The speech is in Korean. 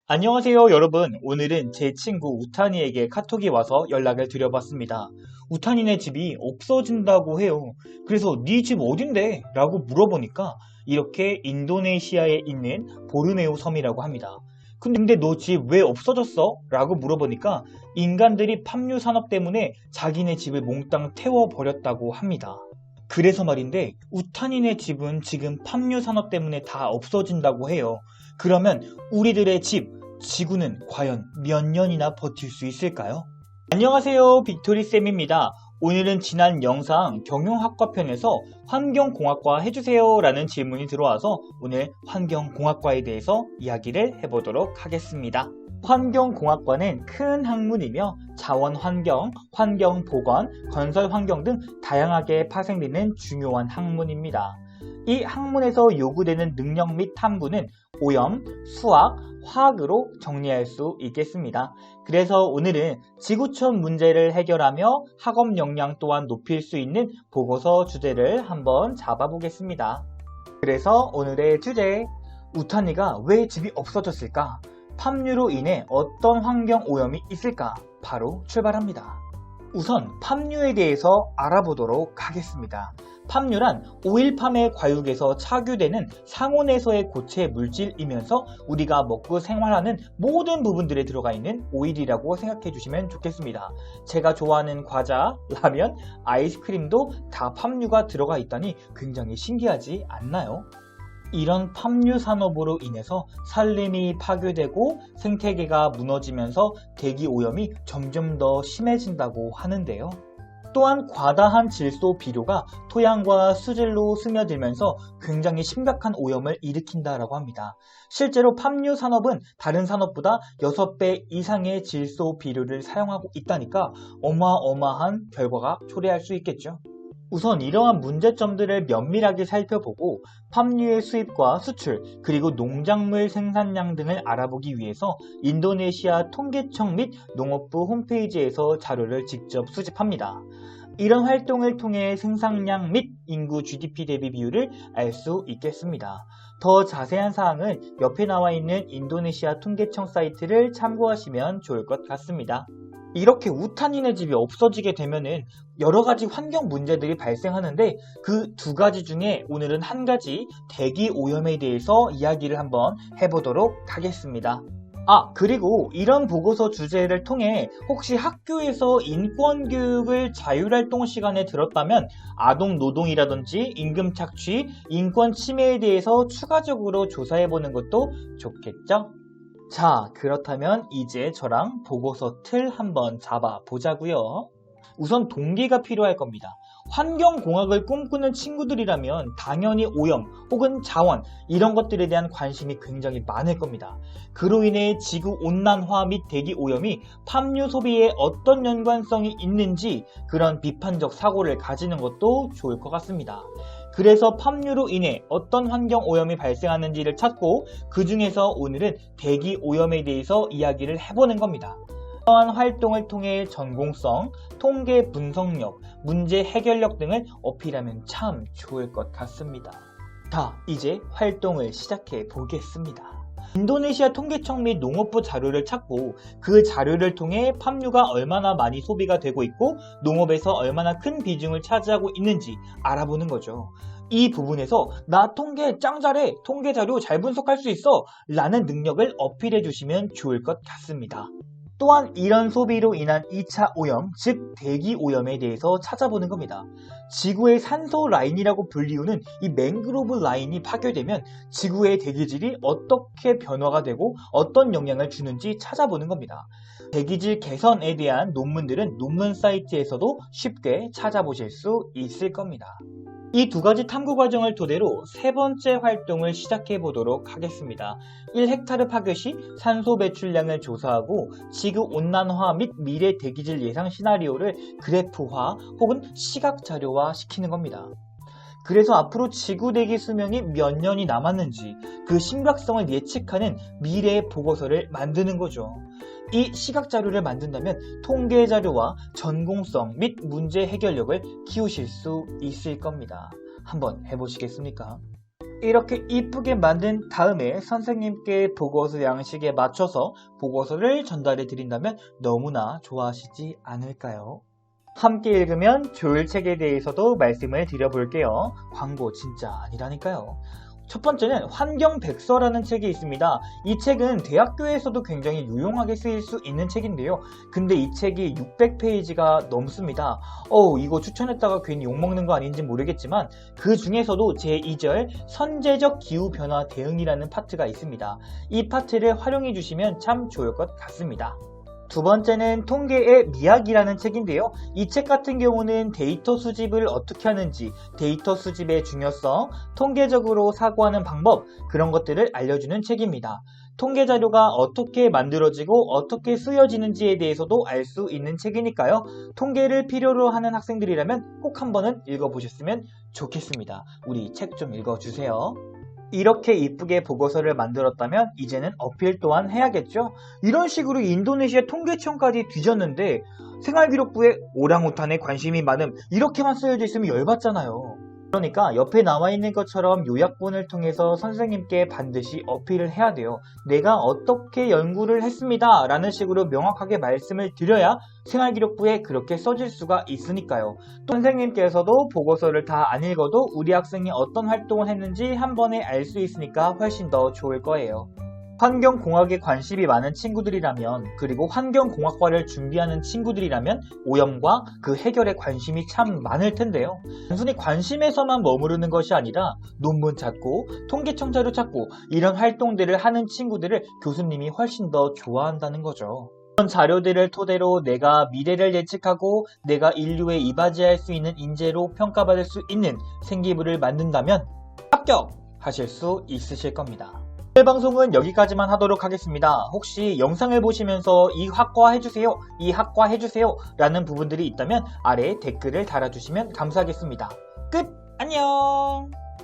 안녕하세요 여러분. 오늘은 제 친구 우탄이에게 카톡이 와서 연락을 드려봤습니다. 우탄이네 집이 없어진다고 해요. 그래서 네 집 어딘데? 라고 물어보니까 이렇게 인도네시아에 있는 보르네오 섬이라고 합니다. 근데 너 집 왜 없어졌어? 라고 물어보니까 인간들이 팜유 산업 때문에 자기네 집을 몽땅 태워버렸다고 합니다. 그래서 말인데 우탄이네 집은 지금 팜유 산업 때문에 다 없어진다고 해요. 그러면 우리들의 집, 지구는 과연 몇 년이나 버틸 수 있을까요? 안녕하세요, 빅토리쌤입니다. 오늘은 지난 영상 경영학과 편에서 환경공학과 해주세요 라는 질문이 들어와서 오늘 환경공학과에 대해서 이야기를 해보도록 하겠습니다. 환경공학과는 큰 학문이며 자원환경, 환경보건, 건설환경 등 다양하게 파생되는 중요한 학문입니다. 이 학문에서 요구되는 능력 및 탐구는 오염, 수학, 화학으로 정리할 수 있겠습니다. 그래서 오늘은 지구촌 문제를 해결하며 학업 역량 또한 높일 수 있는 보고서 주제를 한번 잡아보겠습니다. 그래서 오늘의 주제, 우탄이가 왜 집이 없어졌을까? 팜유로 인해 어떤 환경 오염이 있을까? 바로 출발합니다. 우선 팜유에 대해서 알아보도록 하겠습니다. 팜유란 오일팜의 과육에서 착유되는 상온에서의 고체 물질이면서 우리가 먹고 생활하는 모든 부분들에 들어가 있는 오일이라고 생각해 주시면 좋겠습니다. 제가 좋아하는 과자, 라면, 아이스크림도 다 팜유가 들어가 있다니 굉장히 신기하지 않나요? 이런 팜유 산업으로 인해서 산림이 파괴되고 생태계가 무너지면서 대기 오염이 점점 더 심해진다고 하는데요. 또한 과다한 질소 비료가 토양과 수질로 스며들면서 굉장히 심각한 오염을 일으킨다고 합니다. 실제로 팜유 산업은 다른 산업보다 6배 이상의 질소 비료를 사용하고 있다니까 어마어마한 결과가 초래할 수 있겠죠. 우선 이러한 문제점들을 면밀하게 살펴보고 팜유의 수입과 수출, 그리고 농작물 생산량 등을 알아보기 위해서 인도네시아 통계청 및 농업부 홈페이지에서 자료를 직접 수집합니다. 이런 활동을 통해 생산량 및 인구 GDP 대비 비율을 알 수 있겠습니다. 더 자세한 사항은 옆에 나와 있는 인도네시아 통계청 사이트를 참고하시면 좋을 것 같습니다. 이렇게 우탄이네 집이 없어지게 되면은 여러 가지 환경 문제들이 발생하는데 그 두 가지 중에 오늘은 한 가지 대기 오염에 대해서 이야기를 한번 해보도록 하겠습니다. 그리고 이런 보고서 주제를 통해 혹시 학교에서 인권교육을 자율활동 시간에 들었다면 아동 노동이라든지 임금 착취, 인권 침해에 대해서 추가적으로 조사해보는 것도 좋겠죠? 자, 그렇다면 이제 저랑 보고서 틀 한번 잡아보자고요. 우선 동기가 필요할 겁니다. 환경공학을 꿈꾸는 친구들이라면 당연히 오염 혹은 자원 이런 것들에 대한 관심이 굉장히 많을 겁니다. 그로 인해 지구온난화 및 대기오염이 팜유 소비에 어떤 연관성이 있는지 그런 비판적 사고를 가지는 것도 좋을 것 같습니다. 그래서 팜유로 인해 어떤 환경오염이 발생하는지를 찾고 그 중에서 오늘은 대기오염에 대해서 이야기를 해보는 겁니다. 이러한 활동을 통해 전공성, 통계 분석력, 문제 해결력 등을 어필하면 참 좋을 것 같습니다. 자, 이제 활동을 시작해 보겠습니다. 인도네시아 통계청 및 농업부 자료를 찾고 그 자료를 통해 팜유가 얼마나 많이 소비가 되고 있고 농업에서 얼마나 큰 비중을 차지하고 있는지 알아보는 거죠. 이 부분에서 나 통계 짱 잘해, 통계 자료 잘 분석할 수 있어 라는 능력을 어필해 주시면 좋을 것 같습니다. 또한 이런 소비로 인한 2차 오염, 즉 대기 오염에 대해서 찾아보는 겁니다. 지구의 산소 라인이라고 불리우는 이 맹그로브 라인이 파괴되면 지구의 대기질이 어떻게 변화가 되고 어떤 영향을 주는지 찾아보는 겁니다. 대기질 개선에 대한 논문들은 논문 사이트에서도 쉽게 찾아보실 수 있을 겁니다. 이 두 가지 탐구 과정을 토대로 세 번째 활동을 시작해 보도록 하겠습니다. 1헥타르 파괴 시 산소 배출량을 조사하고 지구 온난화 및 미래 대기질 예상 시나리오를 그래프화 혹은 시각 자료화 시키는 겁니다. 그래서 앞으로 지구 대기 수명이 몇 년이 남았는지 그 심각성을 예측하는 미래 보고서를 만드는 거죠. 이 시각 자료를 만든다면 통계 자료와 전공성 및 문제 해결력을 키우실 수 있을 겁니다. 한번 해보시겠습니까? 이렇게 이쁘게 만든 다음에 선생님께 보고서 양식에 맞춰서 보고서를 전달해 드린다면 너무나 좋아하시지 않을까요? 함께 읽으면 좋을 책에 대해서도 말씀을 드려볼게요. 광고 진짜 아니라니까요. 첫 번째는 환경백서라는 책이 있습니다. 이 책은 대학교에서도 굉장히 유용하게 쓰일 수 있는 책인데요. 근데 이 책이 600페이지가 넘습니다. 이거 추천했다가 괜히 욕먹는 거 아닌지 모르겠지만 그 중에서도 제2절 선제적 기후변화 대응이라는 파트가 있습니다. 이 파트를 활용해 주시면 참 좋을 것 같습니다. 두 번째는 통계의 미학이라는 책인데요. 이 책 같은 경우는 데이터 수집을 어떻게 하는지, 데이터 수집의 중요성, 통계적으로 사고하는 방법, 그런 것들을 알려주는 책입니다. 통계 자료가 어떻게 만들어지고 어떻게 쓰여지는지에 대해서도 알 수 있는 책이니까요. 통계를 필요로 하는 학생들이라면 꼭 한번은 읽어보셨으면 좋겠습니다. 우리 책 좀 읽어주세요. 이렇게 이쁘게 보고서를 만들었다면 이제는 어필 또한 해야겠죠? 이런 식으로 인도네시아 통계청까지 뒤졌는데 생활기록부에 오랑우탄에 관심이 많음 이렇게만 쓰여져 있으면 열받잖아요. 그러니까 옆에 나와 있는 것처럼 요약본을 통해서 선생님께 반드시 어필을 해야 돼요. 내가 어떻게 연구를 했습니다 라는 식으로 명확하게 말씀을 드려야 생활기록부에 그렇게 써질 수가 있으니까요. 또 선생님께서도 보고서를 다 안 읽어도 우리 학생이 어떤 활동을 했는지 한 번에 알 수 있으니까 훨씬 더 좋을 거예요. 환경공학에 관심이 많은 친구들이라면, 그리고 환경공학과를 준비하는 친구들이라면 오염과 그 해결에 관심이 참 많을 텐데요. 단순히 관심에서만 머무르는 것이 아니라 논문 찾고 통계청 자료 찾고 이런 활동들을 하는 친구들을 교수님이 훨씬 더 좋아한다는 거죠. 이런 자료들을 토대로 내가 미래를 예측하고 내가 인류에 이바지할 수 있는 인재로 평가받을 수 있는 생기부를 만든다면 합격하실 수 있으실 겁니다. 오늘 방송은 여기까지만 하도록 하겠습니다. 혹시 영상을 보시면서 이 학과 해주세요, 이 학과 해주세요 라는 부분들이 있다면 아래에 댓글을 달아주시면 감사하겠습니다. 끝! 안녕!